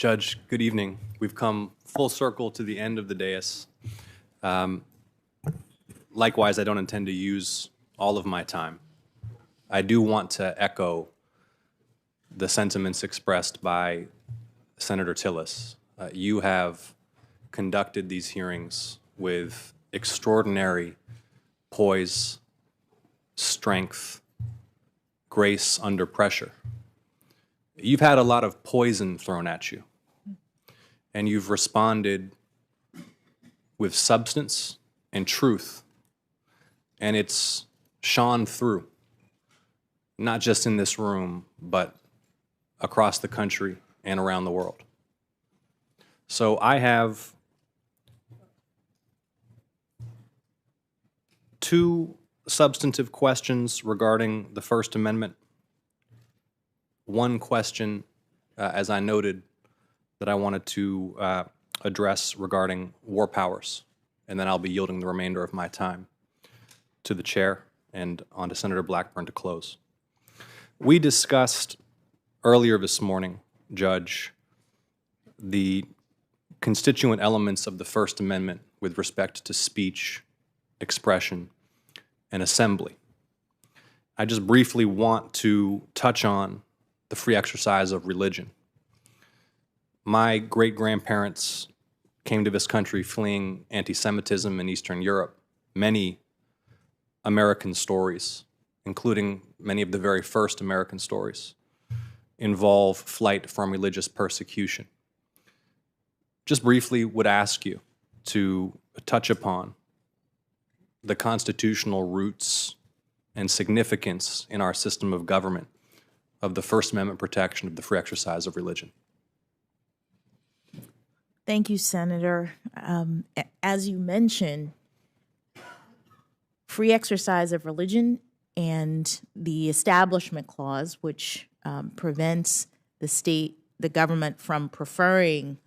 Judge, good evening. We've come full circle to the end of the dais. Likewise, I don't intend to use all of my time. I do want to echo the sentiments expressed by Senator Tillis. You have conducted these hearings with extraordinary poise, strength, grace under pressure. You've had a lot of poison thrown at you, and you've responded with substance and truth, and it's shone through, not just in this room, but across the country and around the world. So I have two substantive questions regarding the First Amendment. One question, as I noted, that I wanted to address regarding war powers, and then I'll be yielding the remainder of my time to the chair and on to Senator Blackburn to close. We discussed earlier this morning, Judge, the constituent elements of the First Amendment with respect to speech, expression, and assembly. I just briefly want to touch on the free exercise of religion. My great-grandparents came to this country fleeing anti-Semitism in Eastern Europe. Many American stories, including many of the very first American stories, involve flight from religious persecution. Just briefly would ask you to touch upon the constitutional roots and significance in our system of government of the First Amendment protection of the free exercise of religion. Thank you, Senator. As you mentioned, free exercise of religion and the Establishment Clause, which prevents the government from preferring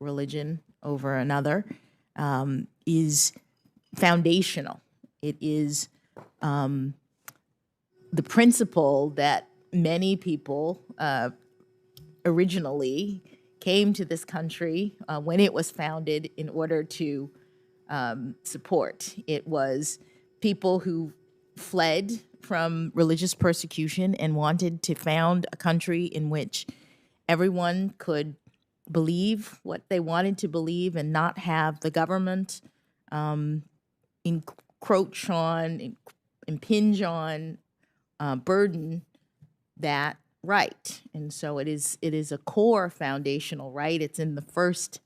religion over another, is foundational. It is the principle that many people originally came to this country when it was founded in order to support. It was people who fled from religious persecution and wanted to found a country in which everyone could believe what they wanted to believe and not have the government encroach on, impinge on, burden that right. And so it is a core foundational right. It's in the First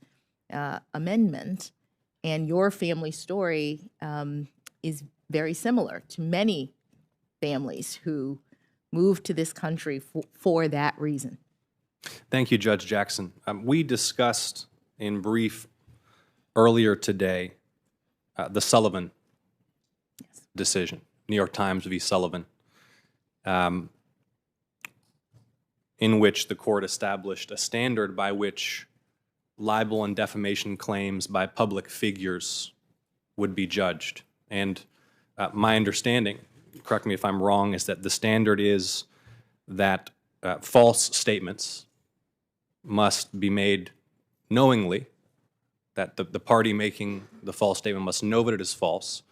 Amendment, and your family story is very similar to many families who moved to this country for that reason. Thank you, Judge Jackson. We discussed in brief earlier today the Sullivan decision, New York Times v. Sullivan, in which the court established a standard by which libel and defamation claims by public figures would be judged. And my understanding, correct me if I'm wrong, is that the standard is that false statements must be made knowingly, that the party making the false statement must know that it is false,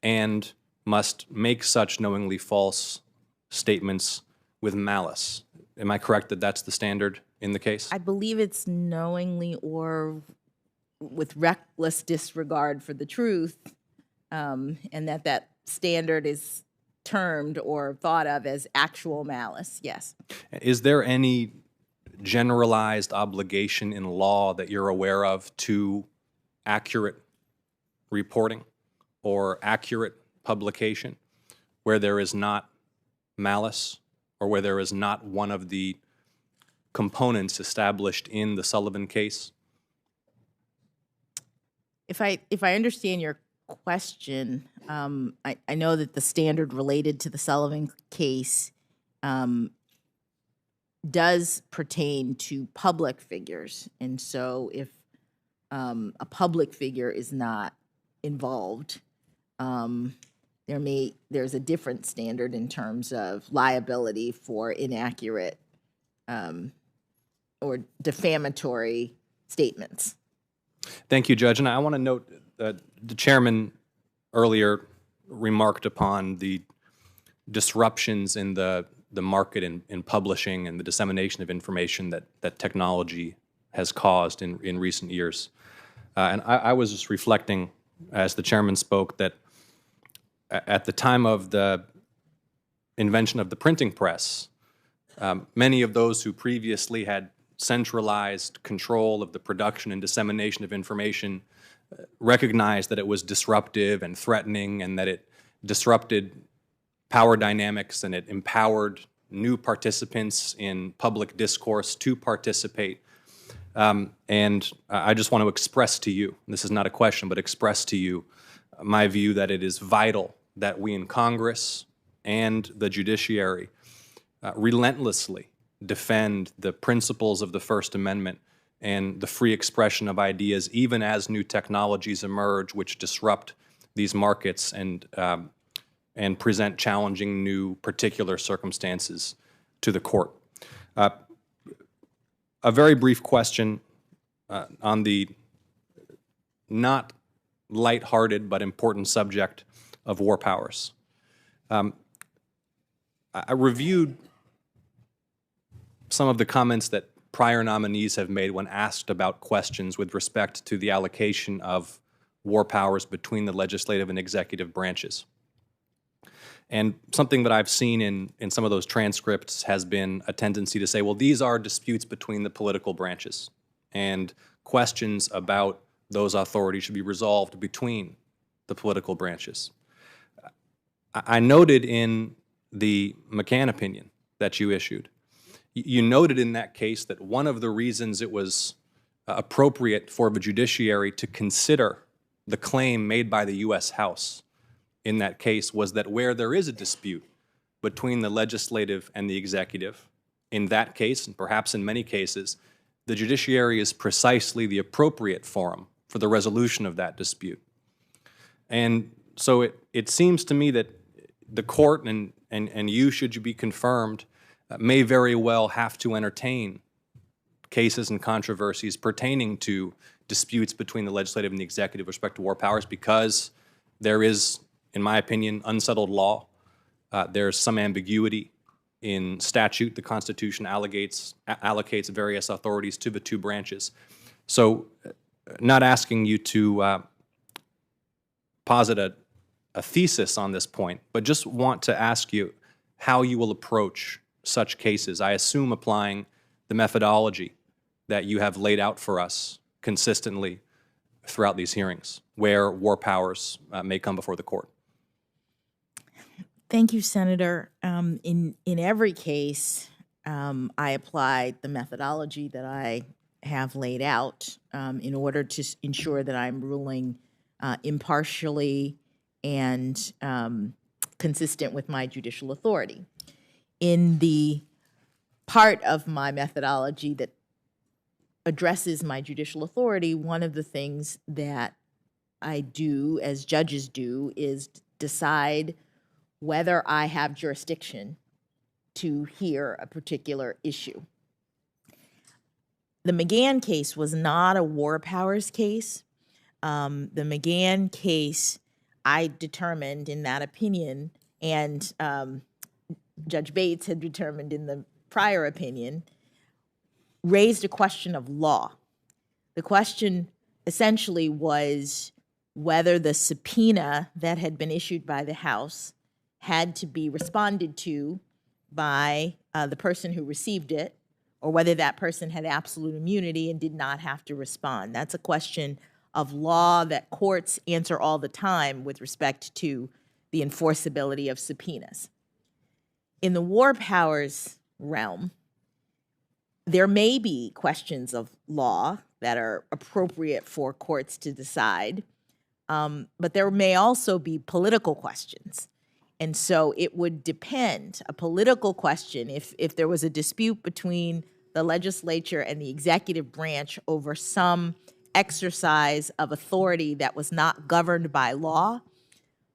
and must make such knowingly false statements with malice. Am I correct that that's the standard in the case? I believe it's knowingly or with reckless disregard for the truth, and that standard is termed or thought of as actual malice, yes. Is there any generalized obligation in law that you're aware of to accurate reporting or accurate publication where there is not malice or where there is not one of the components established in the Sullivan case? If I understand your question, I know that the standard related to the Sullivan case does pertain to public figures. And so if a public figure is not involved, there's a different standard in terms of liability for inaccurate or defamatory statements. Thank you, Judge. And I want to note that the chairman earlier remarked upon the disruptions in the market in publishing and the dissemination of information that technology has caused in recent years. And I was just reflecting, as the chairman spoke, that at the time of the invention of the printing press, many of those who previously had centralized control of the production and dissemination of information recognized that it was disruptive and threatening, and that it disrupted power dynamics, and it empowered new participants in public discourse to participate. And I just want to express to you, this is not a question, but express to you my view that it is vital that we in Congress and the judiciary relentlessly defend the principles of the First Amendment and the free expression of ideas, even as new technologies emerge which disrupt these markets and present challenging new particular circumstances to the court. A very brief question on the not lighthearted but important subject of war powers. I reviewed some of the comments that prior nominees have made when asked about questions with respect to the allocation of war powers between the legislative and executive branches. And something that I've seen in some of those transcripts has been a tendency to say, well, these are disputes between the political branches, and questions about those authorities should be resolved between the political branches. I noted in the McCann opinion that you issued, you noted in that case that one of the reasons it was appropriate for the judiciary to consider the claim made by the U.S. House in that case was that where there is a dispute between the legislative and the executive, in that case, and perhaps in many cases, the judiciary is precisely the appropriate forum for the resolution of that dispute. And so it seems to me that the court and you, should you be confirmed, may very well have to entertain cases and controversies pertaining to disputes between the legislative and the executive with respect to war powers, because there is, in my opinion, unsettled law. There's some ambiguity in statute. The Constitution allocates various authorities to the two branches. So not asking you to posit a thesis on this point, but just want to ask you how you will approach such cases. I assume applying the methodology that you have laid out for us consistently throughout these hearings, where war powers may come before the court. Thank you, Senator. In every case, I applied the methodology that I have laid out in order to ensure that I'm ruling impartially and consistent with my judicial authority. In the part of my methodology that addresses my judicial authority, one of the things that I do, as judges do, is decide whether I have jurisdiction to hear a particular issue. The McGahn case was not a war powers case. The McGahn case, I determined in that opinion, and Judge Bates had determined in the prior opinion, raised a question of law. The question essentially was whether the subpoena that had been issued by the House had to be responded to by the person who received it, or whether that person had absolute immunity and did not have to respond. That's a question of law that courts answer all the time with respect to the enforceability of subpoenas. In the war powers realm, there may be questions of law that are appropriate for courts to decide, but there may also be political questions. And so it would depend, a political question, if there was a dispute between the legislature and the executive branch over some exercise of authority that was not governed by law,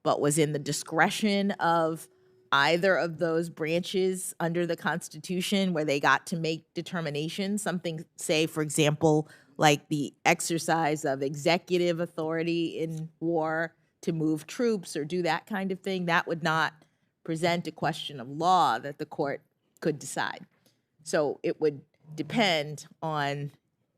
but was in the discretion of either of those branches under the Constitution where they got to make determinations. Something, say, for example, like the exercise of executive authority in war to move troops or do that kind of thing, that would not present a question of law that the court could decide. So it would depend on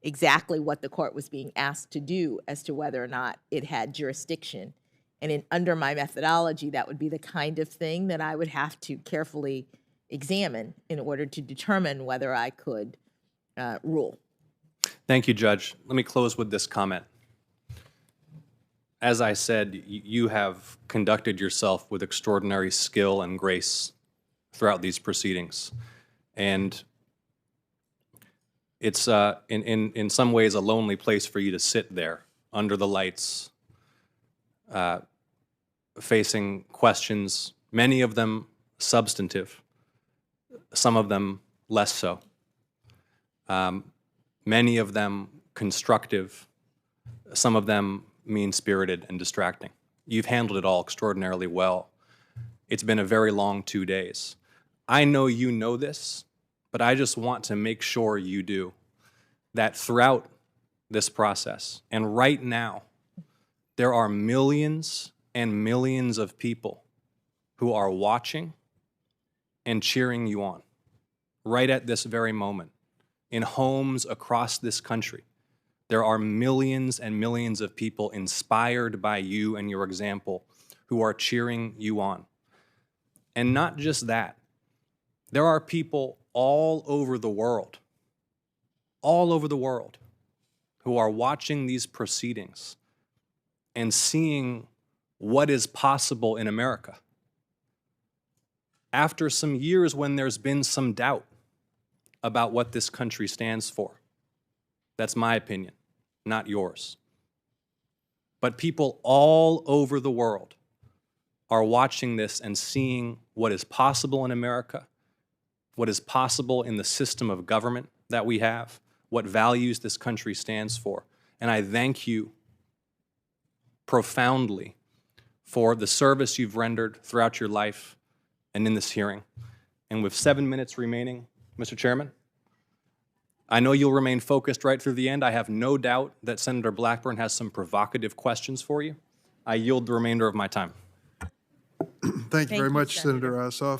exactly what the court was being asked to do as to whether or not it had jurisdiction. And under my methodology, that would be the kind of thing that I would have to carefully examine in order to determine whether I could rule. Thank you, Judge. Let me close with this comment. As I said, you have conducted yourself with extraordinary skill and grace throughout these proceedings. And it's in some ways a lonely place for you to sit there under the lights, facing questions, many of them substantive, some of them less so, many of them constructive, some of them mean-spirited and distracting. You've handled it all extraordinarily well. It's been a very long 2 days. I know you know this, but I just want to make sure you do, that throughout this process, and right now, there are millions and millions of people who are watching and cheering you on right at this very moment. In homes across this country, there are millions and millions of people inspired by you and your example who are cheering you on. And not just that, there are people all over the world, who are watching these proceedings and seeing what is possible in America. After some years when there's been some doubt about what this country stands for. That's my opinion, not yours. But people all over the world are watching this and seeing what is possible in America, what is possible in the system of government that we have, what values this country stands for. And I thank you profoundly for the service you've rendered throughout your life and in this hearing. And with 7 minutes remaining, Mr. Chairman, I know you'll remain focused right through the end. I have no doubt that Senator Blackburn has some provocative questions for you. I yield the remainder of my time. Thank you very much, Senator. Senator Ossoff.